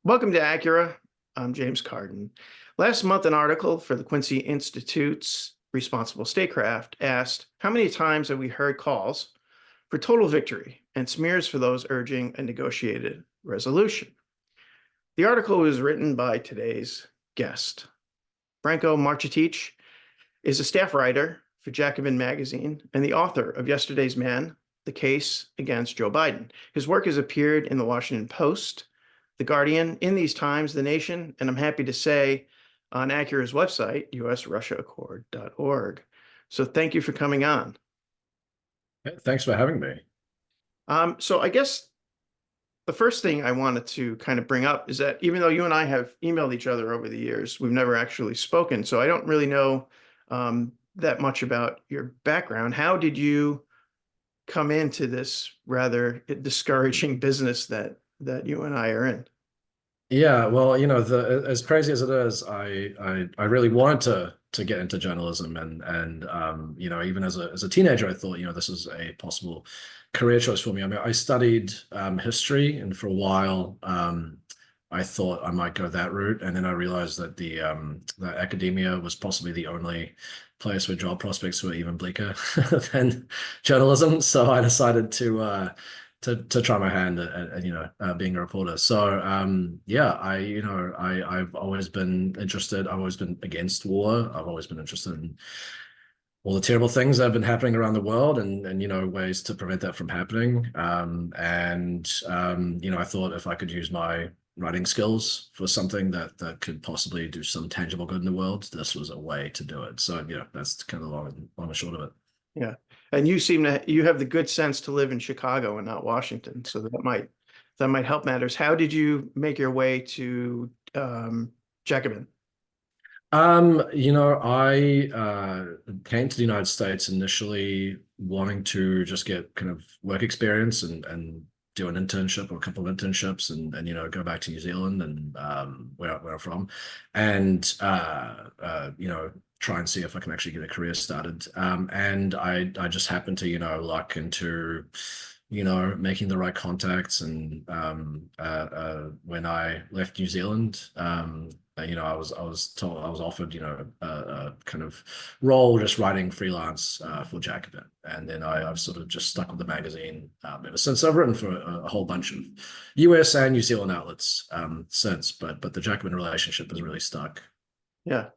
Welcome to ACURA. I'm James Carden. Last month, an article for the Quincy Institute's Responsible Statecraft asked, how many times have we heard calls for total victory and smears for those urging a negotiated resolution? The article was written by today's guest. Branko Marcetic is a staff writer for Jacobin magazine and the author of Yesterday's Man, The Case Against Joe Biden. His work has appeared in the Washington Post, The Guardian, In These Times, The Nation, and I'm happy to say on ACURA's website, usrussiaaccord.org. So thank you for coming on. Thanks for having me. So I guess the first thing I wanted to kind of bring up is that even though you and I have emailed each other over the years, we've never actually spoken. So I don't really know that much about your background. How did you come into this rather discouraging business that you and I are in? Yeah, well, as crazy as it is, I really wanted to get into journalism, and even as a teenager, I thought, this is a possible career choice for me. I mean, I studied history, and for a while, I thought I might go that route, and then I realized that that academia was possibly the only place where job prospects were even bleaker than journalism. So I decided to try my hand at being a reporter. So yeah, I've always been interested. I've always been against war. I've always been interested in all the terrible things that have been happening around the world, and ways to prevent that from happening. I thought if I could use my writing skills for something that could possibly do some tangible good in the world, this was a way to do it. So that's kind of the long and short of it. Yeah. And you have the good sense to live in Chicago and not Washington. So that might help matters. How did you make your way to Jacobin? I came to the United States initially wanting to just get kind of work experience and do an internship or a couple of internships and go back to New Zealand and where I'm from, and try and see if I can actually get a career started. And I just happened to luck into making the right contacts, and when I left New Zealand, I was offered a kind of role just writing freelance for Jacobin, and then I've sort of just stuck with the magazine ever since. I've written for a whole bunch of US and New Zealand outlets since, but the Jacobin relationship has really stuck. Yeah.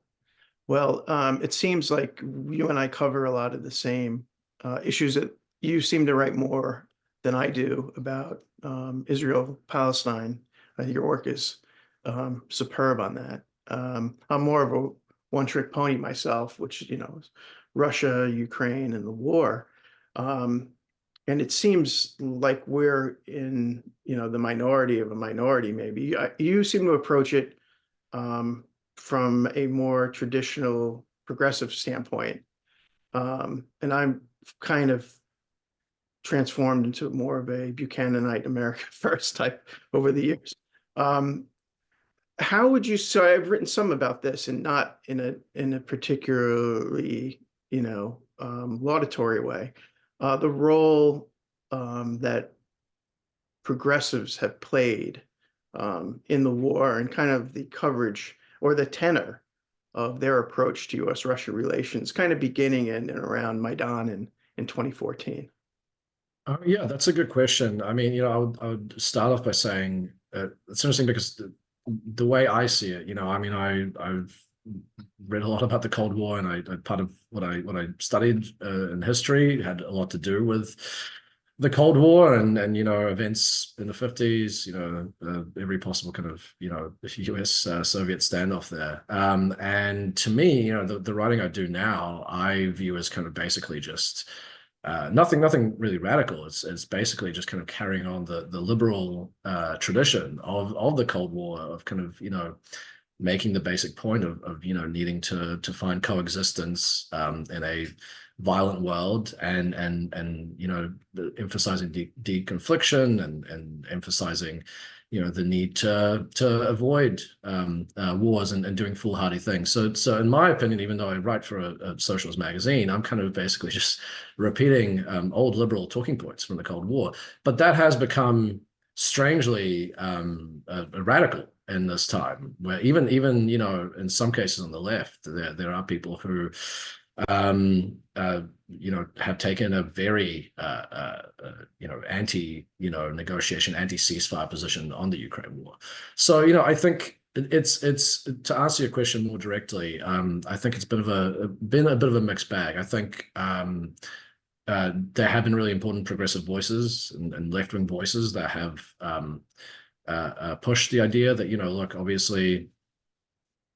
Well, it seems like you and I cover a lot of the same issues. That you seem to write more than I do about Israel, Palestine. Your work is superb on that. I'm more of a one-trick pony myself, which is Russia, Ukraine, and the war. And it seems like we're in the minority of a minority. Maybe you seem to approach it from a more traditional progressive standpoint. And I'm kind of transformed into more of a Buchananite America First type over the years. How would you, so I've written some about this and not in a particularly, laudatory way, the role that progressives have played in the war and kind of the coverage or the tenor of their approach to US-Russia relations, kind of beginning in and around Maidan in 2014. Oh, yeah, that's a good question. I mean, I would start off by saying it's interesting because the way I see it, I've read a lot about the Cold War, and I part of what I studied in history had a lot to do with the Cold War and events in the 50s, every possible kind of US Soviet standoff there. And to me, the writing I do now, I view as kind of basically just nothing really radical. It's basically just kind of carrying on the liberal tradition of the Cold War, of kind of making the basic point of needing to find coexistence in a violent world, and emphasizing deconfliction and emphasizing the need to avoid wars and doing foolhardy things. So in my opinion, even though I write for a socialist magazine, I'm kind of basically just repeating old liberal talking points from the Cold War. But that has become strangely radical in this time, where even in some cases on the left, there are people who have taken a very anti negotiation, anti ceasefire position on the Ukraine war. So I think it's to answer your question more directly. I think it's been a bit of a mixed bag. I think there have been really important progressive voices and left-wing voices that have pushed the idea that look, obviously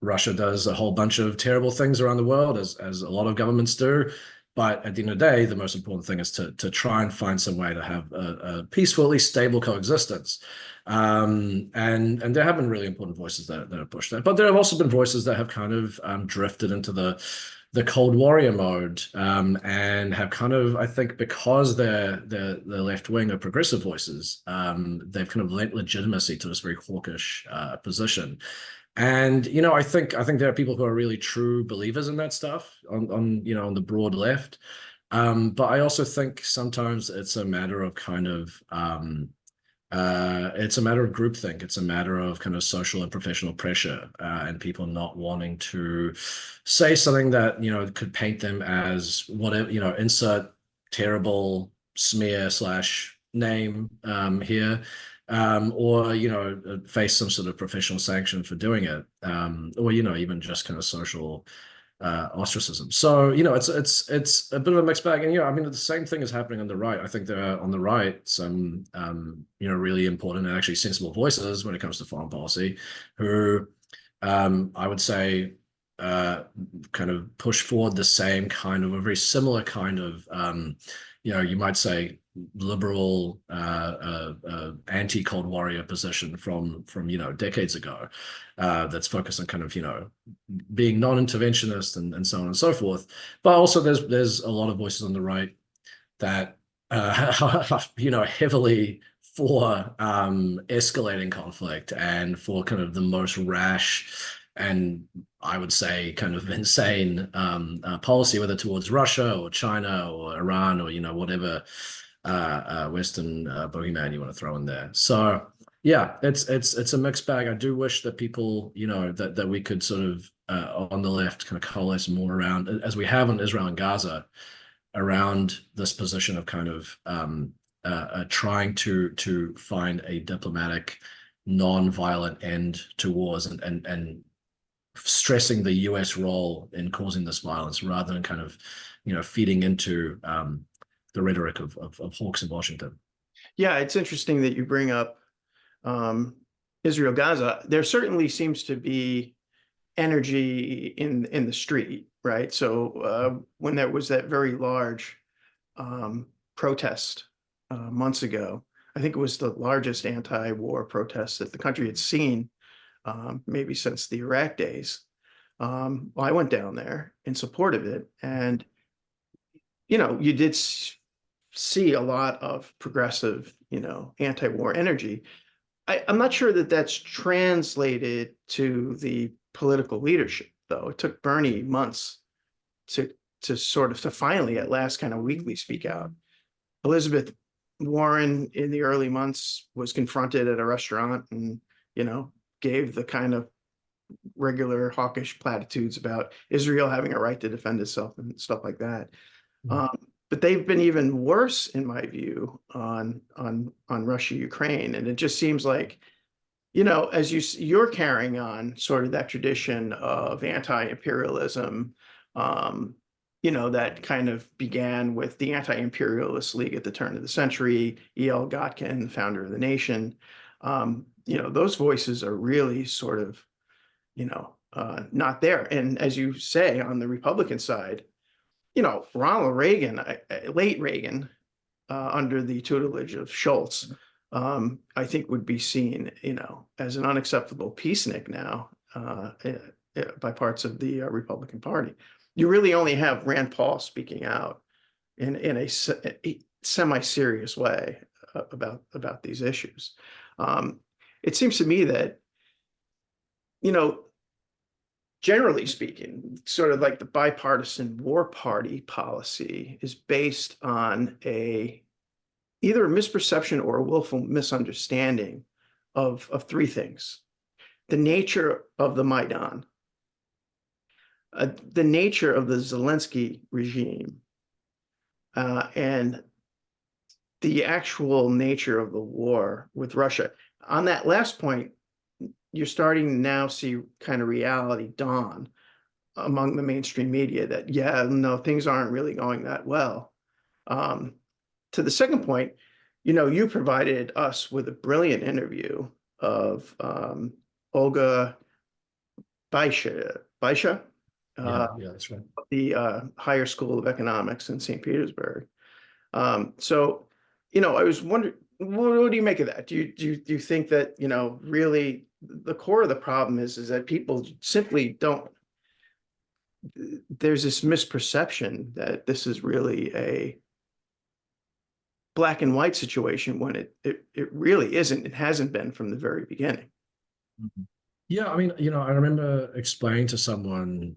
Russia does a whole bunch of terrible things around the world, as a lot of governments do. But at the end of the day, the most important thing is to try and find some way to have a peaceful, at least stable coexistence. And there have been really important voices that have pushed that. But there have also been voices that have kind of drifted into the Cold Warrior mode, and have kind of, I think, because they're left wing or progressive voices, they've kind of lent legitimacy to this very hawkish position. And I think there are people who are really true believers in that stuff on the broad left. But I also think sometimes it's a matter of kind of it's a matter of groupthink. It's a matter of kind of social and professional pressure, and people not wanting to say something that could paint them as whatever, insert terrible smear / name here, or face some sort of professional sanction for doing it, or even just kind of social ostracism. So it's a bit of a mixed bag. And I mean, the same thing is happening on the right. I think there are on the right some really important and actually sensible voices when it comes to foreign policy, who I would say kind of push forward the same kind of a very similar kind of you might say liberal anti-Cold Warrior position from decades ago, that's focused on kind of being non-interventionist and so on and so forth. But also there's a lot of voices on the right that heavily for escalating conflict and for kind of the most rash and I would say kind of insane policy, whether towards Russia or China or Iran or whatever Western bogeyman you want to throw in there. So yeah, it's a mixed bag. I do wish that people that we could sort of on the left kind of coalesce more around, as we have in Israel and Gaza, around this position of kind of trying to find a diplomatic, non-violent end to wars and stressing the US role in causing this violence rather than kind of feeding into the rhetoric of hawks in Washington. Yeah, it's interesting that you bring up Israel Gaza. There certainly seems to be energy in the street, right? So when there was that very large protest months ago, I think it was the largest anti-war protest that the country had seen maybe since the Iraq days. Well, I went down there in support of it, and you did see a lot of progressive, anti-war energy. I'm not sure that that's translated to the political leadership, though. It took Bernie months to finally at last kind of weekly speak out. Elizabeth Warren in the early months was confronted at a restaurant and gave the kind of regular hawkish platitudes about Israel having a right to defend itself and stuff like that. But they've been even worse, in my view, on Russia, Ukraine, and it just seems like, as you're carrying on sort of that tradition of anti-imperialism, that kind of began with the Anti-Imperialist League at the turn of the century, E.L. Gotkin, the founder of the nation. Those voices are really sort of, not there. And as you say, on the Republican side, Ronald Reagan, late Reagan, under the tutelage of Schultz, I think would be seen, as an unacceptable peacenik now by parts of the Republican Party. You really only have Rand Paul speaking out in a semi-serious way about these issues. It seems to me that, generally speaking, sort of like the bipartisan war party policy is based on either a misperception or a willful misunderstanding of three things. the nature of the Maidan, the nature of the Zelensky regime, and the actual nature of the war with Russia. On that last point, you're starting to now see kind of reality dawn among the mainstream media that, yeah, no, things aren't really going that well. To the second point, you provided us with a brilliant interview of Olga Baisha, Yeah, that's right. the Higher School of Economics in St. Petersburg. So, I was wondering, what do you make of that? Do you think that, really the core of the problem is that people simply don't, there's this misperception that this is really a black and white situation when it really isn't. It hasn't been from the very beginning. Mhm. Yeah, I mean, I remember explaining to someone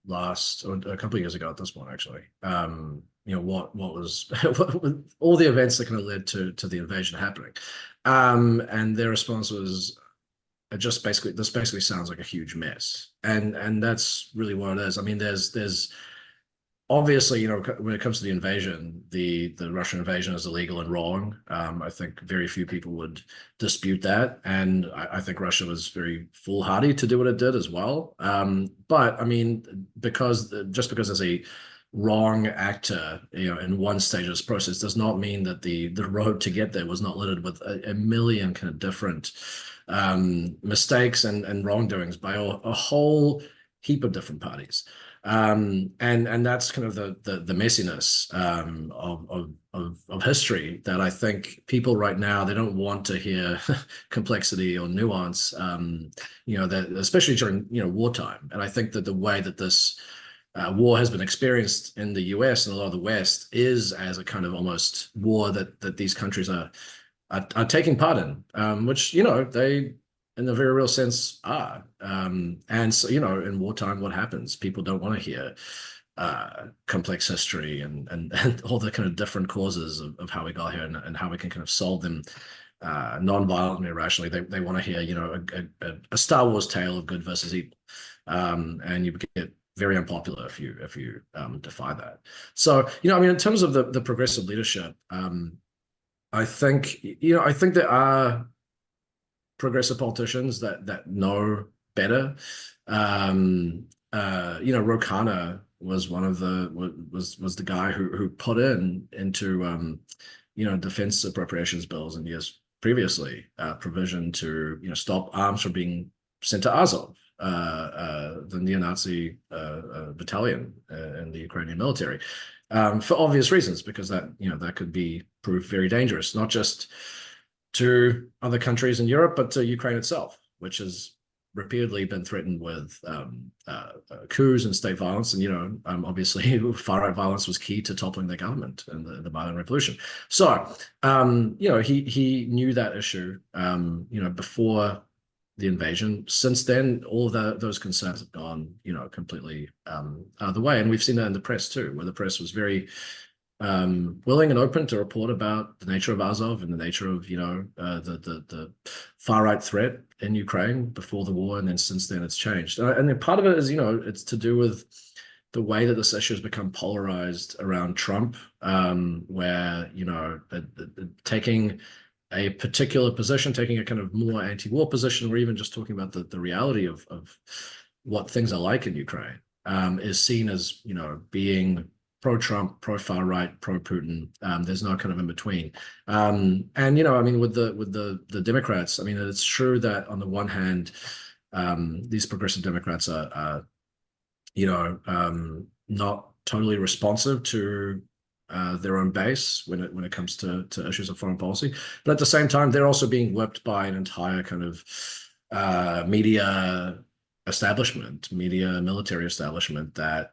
last or a couple of years ago at this point, actually, what was all the events that kind of led to the invasion happening, and their response was this basically sounds like a huge mess, and that's really what it is. I mean, there's obviously, when it comes to the invasion, the Russian invasion is illegal and wrong. I think very few people would dispute that, and I think Russia was very foolhardy to do what it did as well. But I mean, because there's a wrong actor, in one stage of this process, does not mean that the road to get there was not littered with a million kind of different mistakes and wrongdoings by a whole heap of different parties. And that's kind of the messiness of history that I think people right now, they don't want to hear complexity or nuance, that especially during wartime. And I think that the way that this war has been experienced in the US and a lot of the West is as a kind of almost war that these countries are taking part in, which they in the very real sense are. And so, in wartime, what happens? People don't want to hear complex history and all the kind of different causes of how we got here and how we can kind of solve them non-violently, rationally. They want to hear, a Star Wars tale of good versus evil. And you get very unpopular if you defy that. So, I mean, in terms of the progressive leadership, I think there are progressive politicians that know better. Ro Khanna was one of was the guy who put into defense appropriations bills in years previously provision to stop arms from being sent to Azov, the neo-Nazi battalion in the Ukrainian military, for obvious reasons, because that could be proved very dangerous, not just to other countries in Europe, but to Ukraine itself, which has repeatedly been threatened with coups and state violence. And, obviously, far-right violence was key to toppling the government in the Maidan Revolution. So, he knew that issue, before the invasion. Since then, all of those concerns have gone, completely out of the way. And we've seen that in the press too, where the press was very willing and open to report about the nature of Azov and the nature of the far right threat in Ukraine before the war, and then since then it's changed. And then part of it is it's to do with the way that this issue has become polarized around Trump, where taking a particular position, taking a kind of more anti-war position, or even just talking about the reality of what things are like in Ukraine, is seen as being pro-Trump, pro-far right, pro-Putin. There's no kind of in between. And I mean, with the Democrats, I mean, it's true that on the one hand, these progressive Democrats are not totally responsive to their own base when it comes to issues of foreign policy, but at the same time, they're also being whipped by an entire kind of media establishment, military establishment that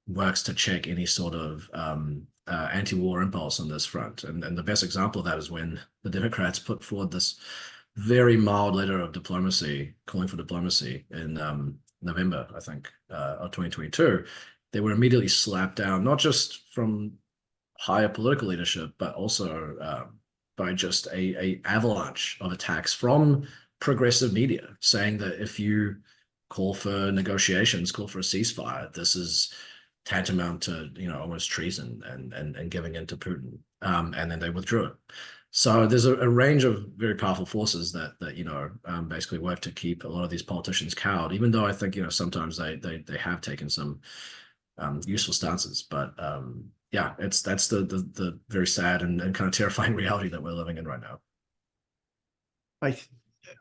works to check any sort of anti-war impulse on this front. And the best example of that is when the Democrats put forward this very mild letter of diplomacy, calling for diplomacy in November, I think, of 2022. They were immediately slapped down, not just from higher political leadership, but also by just a avalanche of attacks from progressive media saying that if you call for negotiations, call for a ceasefire, this is tantamount to, almost treason and giving in to Putin. And then they withdrew it. So there's a range of very powerful forces that basically work to keep a lot of these politicians cowed, even though I think, sometimes they have taken some useful stances. But yeah, that's the very sad and kind of terrifying reality that we're living in right now. I th-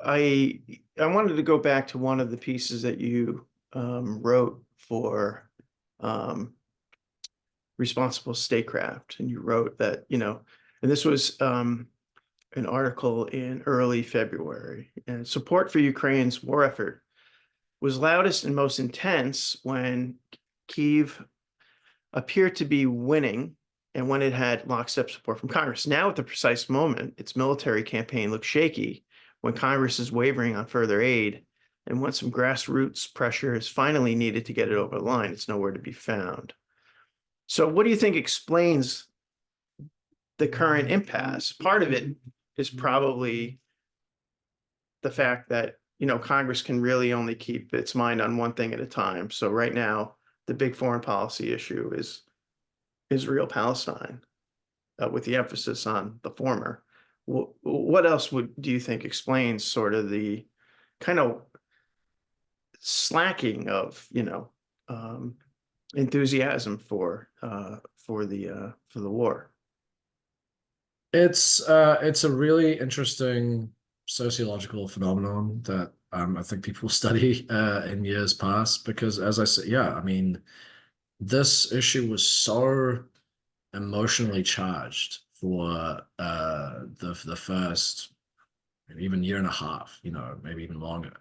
I I wanted to go back to one of the pieces that you wrote for um, Responsible Statecraft, and you wrote that, and this was an article in early February, and support for Ukraine's war effort was loudest and most intense when Kyiv appeared to be winning and when it had lockstep support from Congress. Now, at the precise moment, its military campaign looks shaky when Congress is wavering on further aid, and when some grassroots pressure is finally needed to get it over the line, it's nowhere to be found. So what do you think explains the current impasse? Part of it is probably the fact that, Congress can really only keep its mind on one thing at a time. So right now, the big foreign policy issue is Israel-Palestine, with the emphasis on the former. What else do you think explains sort of the kind of slacking of, enthusiasm for the war? It's a really interesting sociological phenomenon that I think people study in years past, because as I said, yeah, I mean, this issue was so emotionally charged for the first maybe even year and a half, maybe even longer.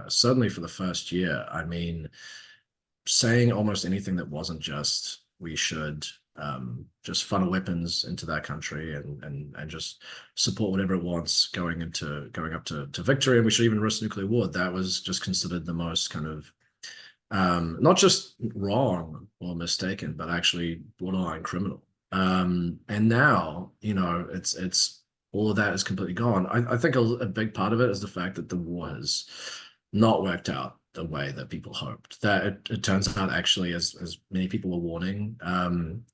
Certainly for the first year. I mean, saying almost anything that wasn't just we should just funnel weapons into that country and just support whatever it wants going up to victory, and we should even risk nuclear war. That was just considered the most kind of not just wrong or mistaken, but actually borderline criminal. And now, it's all of that is completely gone. I think a big part of it is the fact that the war has not worked out the way that people hoped. That it turns out, actually, as many people were warning,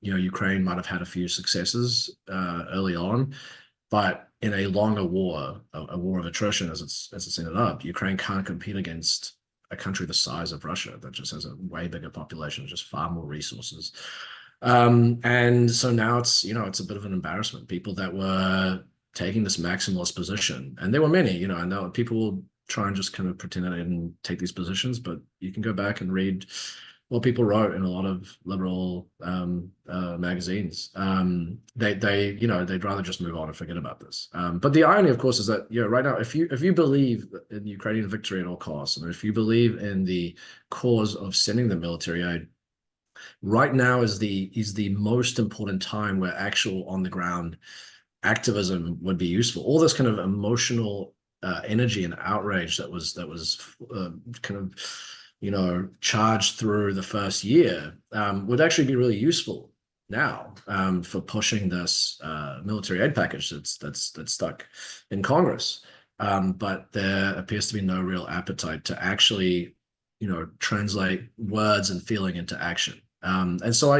Ukraine might have had a few successes early on, but in a longer war, a war of attrition, as it's ended up, Ukraine can't compete against a country the size of Russia that just has a way bigger population, just far more resources. And so now it's a bit of an embarrassment. People that were taking this maximalist position, and there were many, I know people will try and just kind of pretend that they didn't take these positions, but you can go back and read what people wrote in a lot of liberal magazines. They'd rather just move on and forget about this. But the irony, of course, is that right now, if you believe in Ukrainian victory at all costs, and if you believe in the cause of sending the military aid, right now is the most important time where actual on the ground activism would be useful. All this kind of emotional energy and outrage that was kind of charged through the first year would actually be really useful now for pushing this military aid package that's stuck in Congress. But there appears to be no real appetite to actually translate words and feeling into action. And so I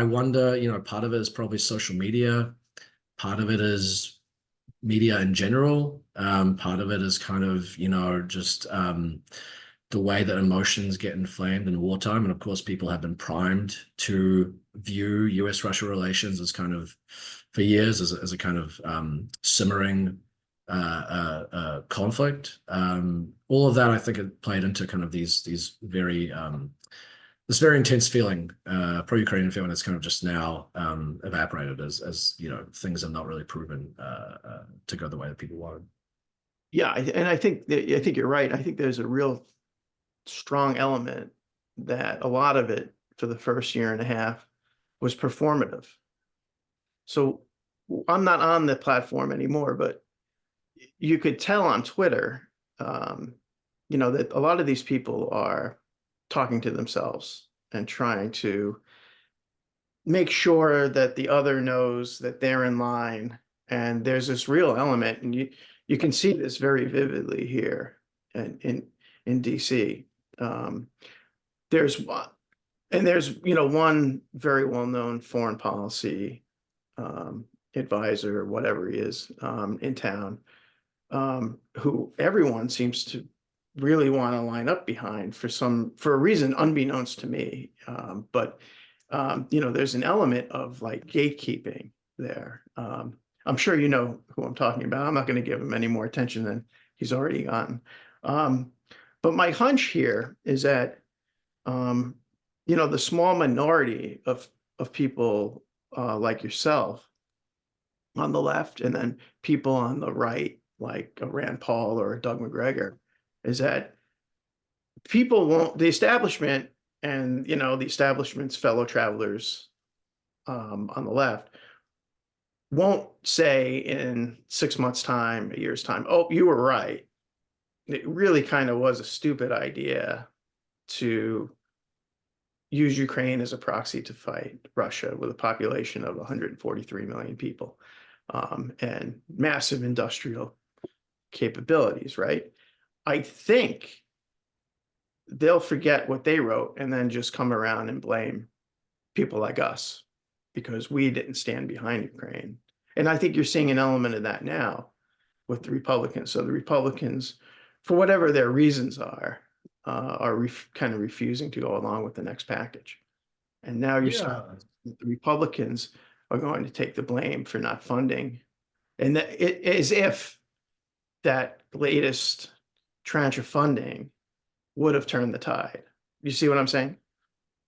wonder, part of it is probably social media, part of it is media in general. Part of it is kind of, just the way that emotions get inflamed in wartime. And of course, people have been primed to view US-Russia relations as kind of, for years, as a kind of simmering conflict. All of that, I think, it played into kind of these very this very intense feeling, pro-Ukrainian feeling, that's kind of just now evaporated as things have not really proven to go the way that people wanted. Yeah, and I think you're right. I think there's a real strong element that a lot of it for the first year and a half was performative. So I'm not on the platform anymore, but you could tell on Twitter, that a lot of these people are talking to themselves and trying to make sure that the other knows that they're in line. And there's this real element, and you can see this very vividly here in DC. Um, there's one, and there's, one very well-known foreign policy um, advisor, whatever he is, in town, who everyone seems to really want to line up behind for a reason unbeknownst to me. But there's an element of like gatekeeping there. I'm sure you know who I'm talking about. I'm not going to give him any more attention than he's already gotten. Um, but my hunch here is that, um, the small minority of people like yourself on the left, and then people on the right, like a Rand Paul or a Doug McGregor, is that people won't, the establishment and, the establishment's fellow travelers on the left won't say in 6 months' time, a year's time, oh, you were right. It really kind of was a stupid idea to use Ukraine as a proxy to fight Russia with a population of 143 million people, and massive industrial capabilities, right? I think they'll forget what they wrote and then just come around and blame people like us because we didn't stand behind Ukraine. And I think you're seeing an element of that now with the Republicans. So the Republicans, for whatever their reasons are kind of refusing to go along with the next package. And now you're starting, Yeah. the Republicans are going to take the blame for not funding. And it is if that latest tranche of funding would have turned the tide. You see what I'm saying?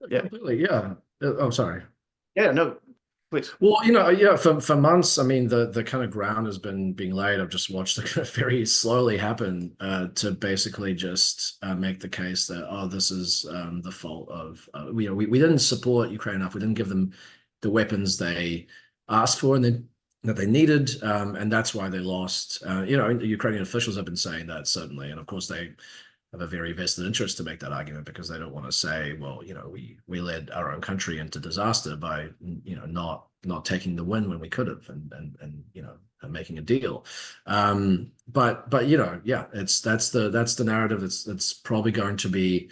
Yeah. Completely. Yeah. Oh, sorry. Yeah, no, please. Well, yeah, for months, I mean, the kind of ground has been being laid. I've just watched it kind of very slowly happen to basically just make the case that, oh, this is the fault of, we didn't support Ukraine enough. We didn't give them the weapons they asked for and that they needed, and that's why they lost. The Ukrainian officials have been saying that, certainly, and of course they have a very vested interest to make that argument because they don't want to say, well, we led our own country into disaster by not taking the win when we could have, and making a deal. But yeah, that's the narrative that's probably going to be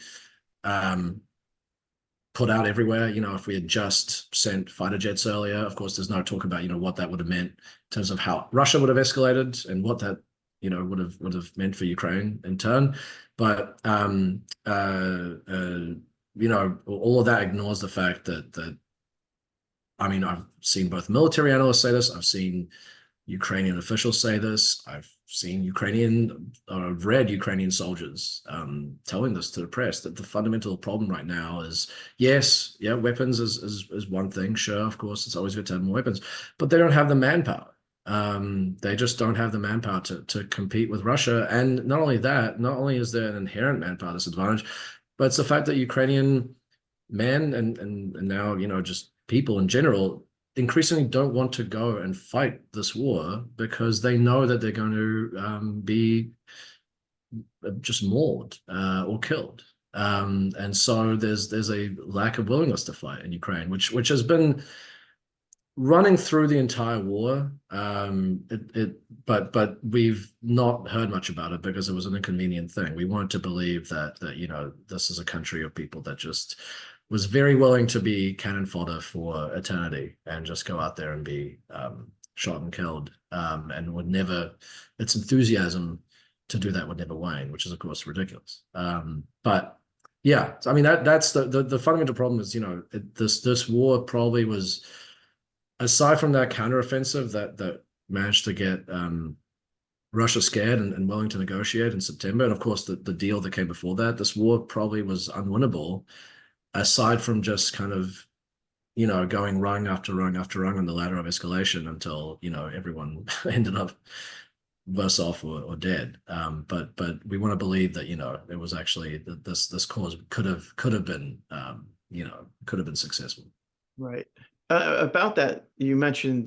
put out everywhere. If we had just sent fighter jets earlier, of course, there's no talk about what that would have meant in terms of how Russia would have escalated and what that would have meant for Ukraine in turn. But all of that ignores the fact that I mean, I've seen both military analysts say this. I've seen Ukrainian officials say this. I've read Ukrainian soldiers telling this to the press, that the fundamental problem right now is, yes, yeah, weapons is one thing. Sure, of course, it's always good to have more weapons, but they don't have the manpower. They just don't have the manpower to compete with Russia. And not only that, not only is there an inherent manpower disadvantage, but it's the fact that Ukrainian men and now, just people in general increasingly don't want to go and fight this war because they know that they're going to be just mauled or killed. And so there's a lack of willingness to fight in Ukraine, which has been running through the entire war. But we've not heard much about it because it was an inconvenient thing. We wanted to believe that this is a country of people that just was very willing to be cannon fodder for eternity and just go out there and be shot and killed, and would never, its enthusiasm to do that would never wane, which is of course ridiculous. But yeah, I mean that's the fundamental problem is this war probably was, aside from that counteroffensive that managed to get Russia scared and willing to negotiate in September, and of course the deal that came before that, this war probably was unwinnable, aside from just kind of going rung after rung after rung on the ladder of escalation until everyone ended up worse off or dead. But we want to believe that it was actually that this cause could have been successful. Right. About that, you mentioned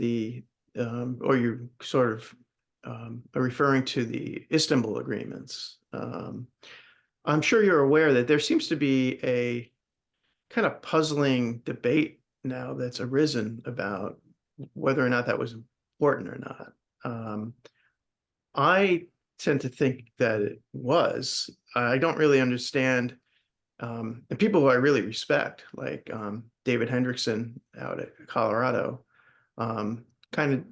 or you sort of are referring to the Istanbul agreements. I'm sure you're aware that there seems to be a kind of puzzling debate now that's arisen about whether or not that was important or not. I tend to think that it was. I don't really understand. And people who I really respect, like David Hendrickson out at Colorado, kind of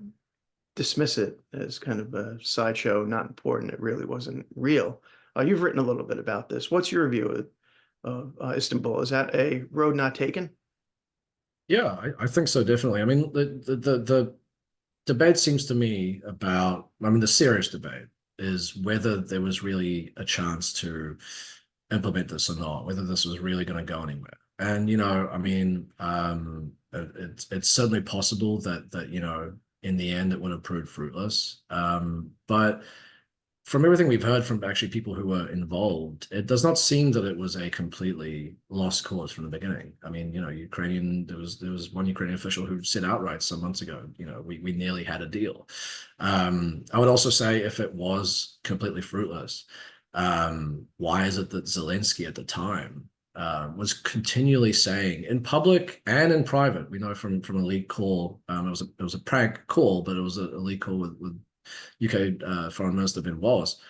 dismiss it as kind of a sideshow, not important. It really wasn't real. You've written a little bit about this. What's your view of Istanbul? Is that a road not taken? Yeah, I think so, definitely. I mean, the debate seems to me about, I mean, the serious debate is whether there was really a chance to implement this or not, whether this was really going to go anywhere. And, I mean, it's certainly possible that, in the end, it would have proved fruitless. But from everything we've heard from actually people who were involved, it does not seem that it was a completely lost cause from the beginning. I mean, there was one Ukrainian official who said outright some months ago, we nearly had a deal. I would also say if it was completely fruitless, why is it that Zelensky at the time was continually saying in public and in private? We know from a leak call, it was a prank call, but it was a leak call with UK Foreign Minister Ben Wallace,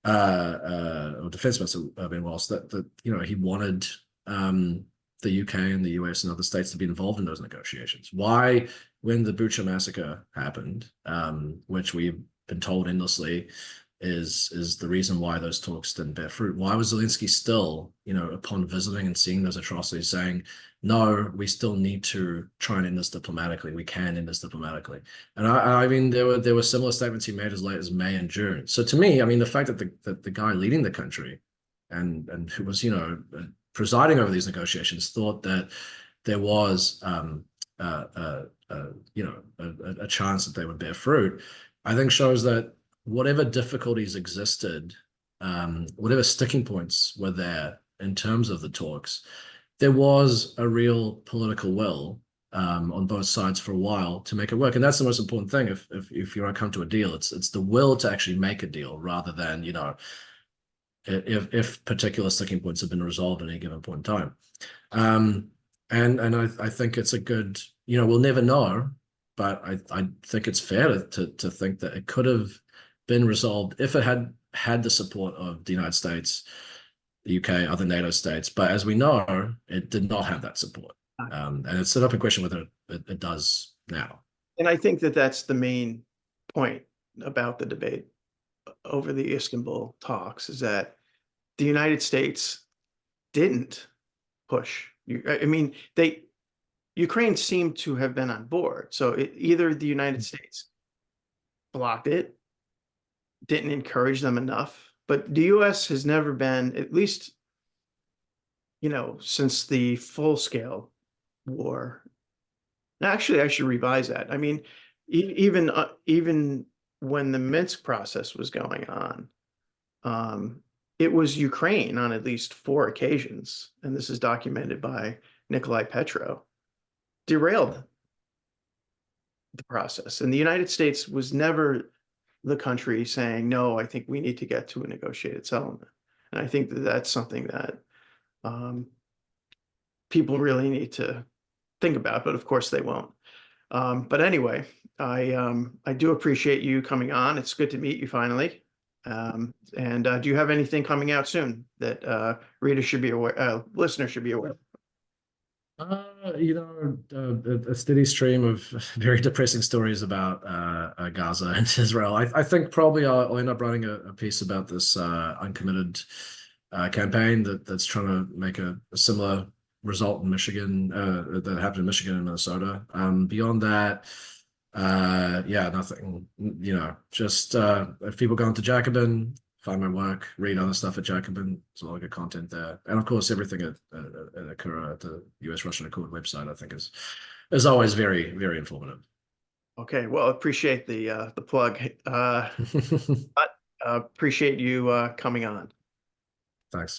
or Defense Minister Ben Wallace, that he wanted the UK and the US and other states to be involved in those negotiations. Why, when the Bucha massacre happened, which we've been told endlessly is the reason why those talks didn't bear fruit. Why was Zelensky still, upon visiting and seeing those atrocities, saying, no, we still need to try and end this diplomatically. We can end this diplomatically. And I mean, there were similar statements he made as late as May and June. So to me, I mean, the fact that the guy leading the country and who was, presiding over these negotiations thought that there was, a chance that they would bear fruit, I think shows that whatever difficulties existed, whatever sticking points were there in terms of the talks, there was a real political will on both sides for a while to make it work. And that's the most important thing. If you want to come to a deal, it's the will to actually make a deal rather than, if particular sticking points have been resolved at any given point in time. And I think it's a good, we'll never know, but I think it's fair to think that it could have been resolved if it had the support of the United States, the UK, other NATO states. But as we know, it did not have that support. And it's set up in question whether it does now. And I think that that's the main point about the debate over the Istanbul talks is that the United States didn't push. I mean, Ukraine seemed to have been on board. So either the United States blocked it, didn't encourage them enough, but the US has never been, at least, since the full-scale war. Actually, I should revise that. I mean, even when the Minsk process was going on, it was Ukraine on at least 4 occasions, and this is documented by Nikolai Petro, derailed the process. And the United States was never the country saying, no, I think we need to get to a negotiated settlement. And I think that that's something that people really need to think about, but of course they won't. But anyway, I do appreciate you coming on. It's good to meet you finally. And do you have anything coming out soon that readers should be aware, listeners should be aware of? A steady stream of very depressing stories about Gaza and Israel. I think probably I'll end up writing a piece about this uncommitted campaign that's trying to make a similar result in Michigan that happened in Michigan and Minnesota. Beyond that, nothing. Just if people go into Jacobin, find my work, read other stuff at Jacobin. There's a lot of good content there, and of course, everything at ACURA, at the US-Russian Accord website, I think is always very, very informative. Okay, well, appreciate the plug. Appreciate you coming on. Thanks.